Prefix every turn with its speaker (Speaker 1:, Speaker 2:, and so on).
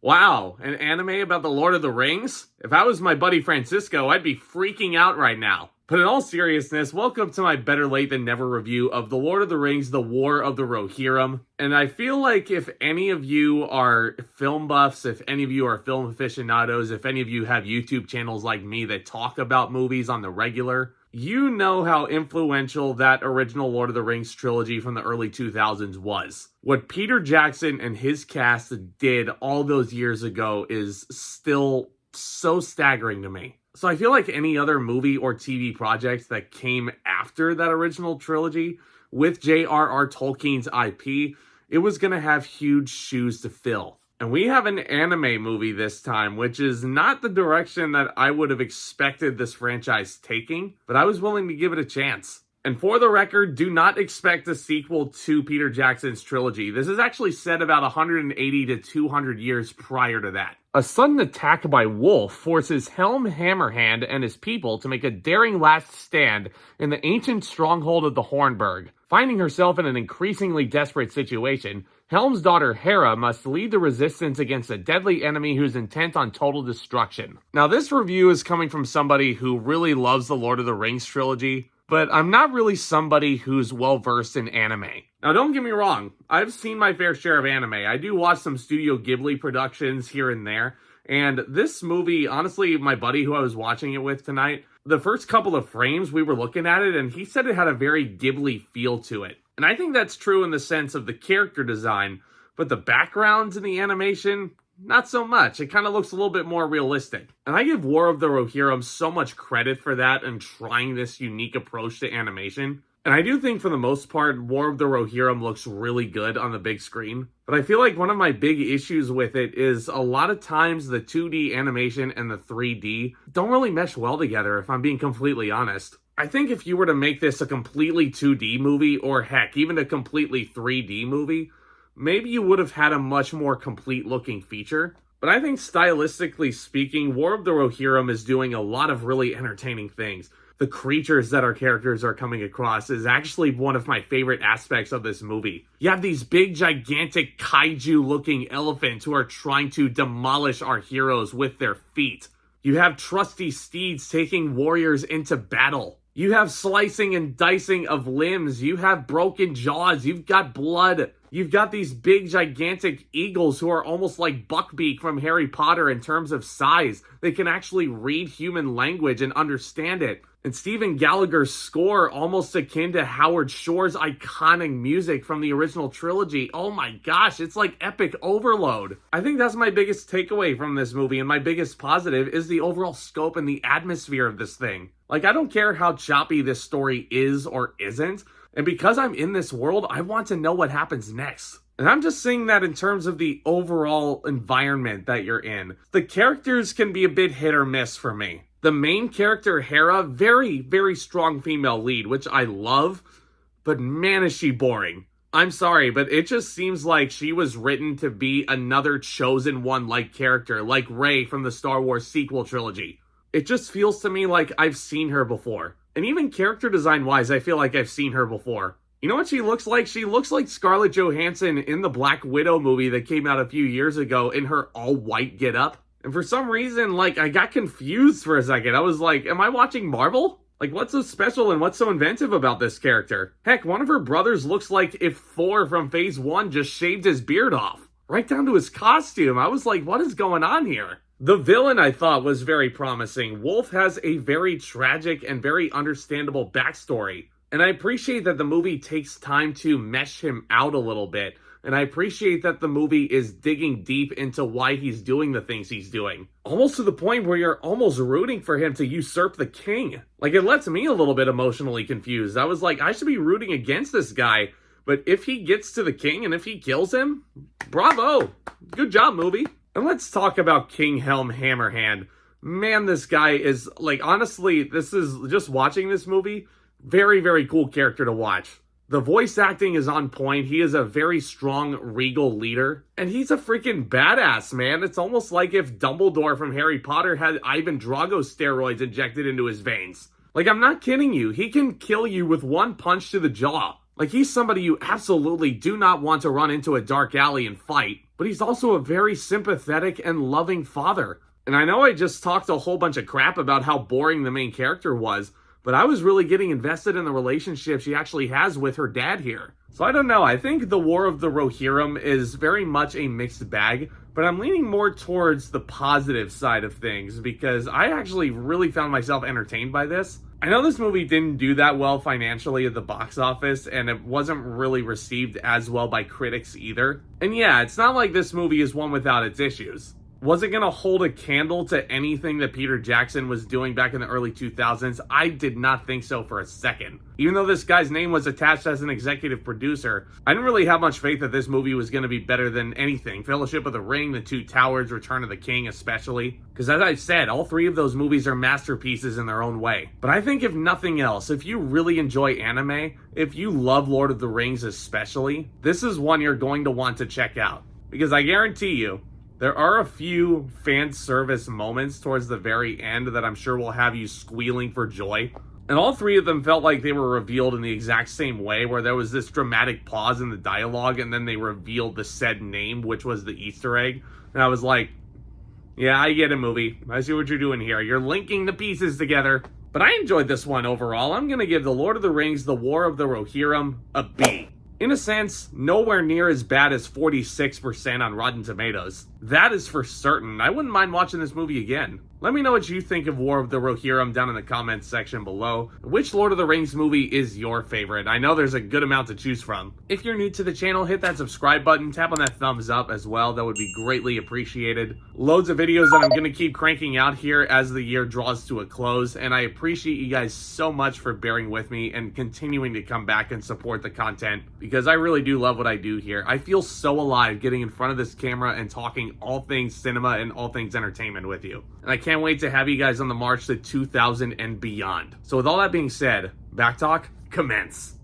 Speaker 1: Wow, an anime about the Lord of the Rings? If I was my buddy Francisco, I'd be freaking out right now. But in all seriousness, welcome to my better late than never review of The Lord of the Rings, The War of the Rohirrim. And I feel like if any of you are film buffs, if any of you are film aficionados, if any of you have YouTube channels like me that talk about movies on the regular, you know how influential that original Lord of the Rings trilogy from the early 2000s was. What Peter Jackson and his cast did all those years ago is still so staggering to me. So I feel like any other movie or TV project that came after that original trilogy with J.R.R. Tolkien's IP, it was going to have huge shoes to fill. And we have an anime movie this time, which is not the direction that I would have expected this franchise taking, but I was willing to give it a chance. And for the record, do not expect a sequel to Peter Jackson's trilogy. This is actually set about 180 to 200 years prior to that. A sudden attack by Wolf forces Helm Hammerhand and his people to make a daring last stand in the ancient stronghold of the Hornburg. Finding herself in an increasingly desperate situation, Helm's daughter Hera must lead the resistance against a deadly enemy who's intent on total destruction. Now, this review is coming from somebody who really loves the Lord of the Rings trilogy, but I'm not really somebody who's well-versed in anime. Now, don't get me wrong, I've seen my fair share of anime. I do watch some Studio Ghibli productions here and there, and this movie, honestly, my buddy who I was watching it with tonight, the first couple of frames we were looking at it, and he said it had a very Ghibli feel to it. And I think that's true in the sense of the character design, but the backgrounds in the animation, not so much. It kind of looks a little bit more realistic. And I give War of the Rohirrim so much credit for that and trying this unique approach to animation. And I do think for the most part, War of the Rohirrim looks really good on the big screen. But I feel like one of my big issues with it is a lot of times the 2D animation and the 3D don't really mesh well together, if I'm being completely honest. I think if you were to make this a completely 2D movie, or heck, even a completely 3D movie, maybe you would have had a much more complete looking feature. But I think stylistically speaking, War of the Rohirrim is doing a lot of really entertaining things. The creatures that our characters are coming across is actually one of my favorite aspects of this movie. You have these big, gigantic, kaiju-looking elephants who are trying to demolish our heroes with their feet. You have trusty steeds taking warriors into battle. You have slicing and dicing of limbs. You have broken jaws. You've got blood. You've got these big, gigantic eagles who are almost like Buckbeak from Harry Potter in terms of size. They can actually read human language and understand it. And Stephen Gallagher's score, almost akin to Howard Shore's iconic music from the original trilogy. Oh my gosh, it's like epic overload. I think that's my biggest takeaway from this movie, and my biggest positive is the overall scope and the atmosphere of this thing. Like, I don't care how choppy this story is or isn't, and because I'm in this world, I want to know what happens next. And I'm just saying that in terms of the overall environment that you're in. The characters can be a bit hit or miss for me. The main character, Hera, very, very strong female lead, which I love, but man, is she boring. I'm sorry, but it just seems like she was written to be another Chosen One-like character, like Rey from the Star Wars sequel trilogy. It just feels to me like I've seen her before. And even character design-wise, I feel like I've seen her before. You know what she looks like? She looks like Scarlett Johansson in the Black Widow movie that came out a few years ago in her all-white getup. And for some reason, like, I got confused for a second. I was like, am I watching Marvel? Like, what's so special and what's so inventive about this character? Heck, one of her brothers looks like if Thor from Phase 1 just shaved his beard off. Right down to his costume. I was like, what is going on here? The villain, I thought, was very promising. Wolf has a very tragic and very understandable backstory. And I appreciate that the movie takes time to mesh him out a little bit. And I appreciate that the movie is digging deep into why he's doing the things he's doing. Almost to the point where you're almost rooting for him to usurp the king. Like, it lets me a little bit emotionally confused. I was like, I should be rooting against this guy. But if he gets to the king and if he kills him, bravo. Good job, movie. And let's talk about King Helm Hammerhand. Man, this guy is, like, honestly, this is, just watching this movie, very, very cool character to watch. The voice acting is on point. He is a very strong, regal leader. And he's a freaking badass, man. It's almost like if Dumbledore from Harry Potter had Ivan Drago steroids injected into his veins. Like, I'm not kidding you. He can kill you with one punch to the jaw. Like, he's somebody you absolutely do not want to run into a dark alley and fight. but he's also a very sympathetic and loving father. And I know I just talked a whole bunch of crap about how boring the main character was, but I was really getting invested in the relationship she actually has with her dad here. So I don't know, I think The War of the Rohirrim is very much a mixed bag, but I'm leaning more towards the positive side of things because I actually really found myself entertained by this. I know this movie didn't do that well financially at the box office, and it wasn't really received as well by critics either. And yeah, it's not like this movie is one without its issues. Was it going to hold a candle to anything that Peter Jackson was doing back in the early 2000s? I did not think so for a second. Even though this guy's name was attached as an executive producer, I didn't really have much faith that this movie was going to be better than anything. Fellowship of the Ring, The Two Towers, Return of the King especially. Because as I said, all three of those movies are masterpieces in their own way. But I think if nothing else, if you really enjoy anime, if you love Lord of the Rings especially, this is one you're going to want to check out. Because I guarantee you, there are a few fan service moments towards the very end that I'm sure will have you squealing for joy. And all three of them felt like they were revealed in the exact same way, where there was this dramatic pause in the dialogue and then they revealed the said name, which was the Easter egg. And I was like, yeah, I get it, movie. I see what you're doing here. You're linking the pieces together. But I enjoyed this one overall. I'm going to give The Lord of the Rings, The War of the Rohirrim a B. In a sense, nowhere near as bad as 46% on Rotten Tomatoes. That is for certain. I wouldn't mind watching this movie again. Let me know what you think of War of the Rohirrim down in the comments section below. Which Lord of the Rings movie is your favorite? I know there's a good amount to choose from. If you're new to the channel, hit that subscribe button, tap on that thumbs up as well. That would be greatly appreciated. Loads of videos that I'm going to keep cranking out here as the year draws to a close, and I appreciate you guys so much for bearing with me and continuing to come back and support the content, because I really do love what I do here. I feel so alive getting in front of this camera and talking all things cinema and all things entertainment with you. And I can't wait to have you guys on the march to 2000 and beyond. So with all that being said, Back Talk, commence.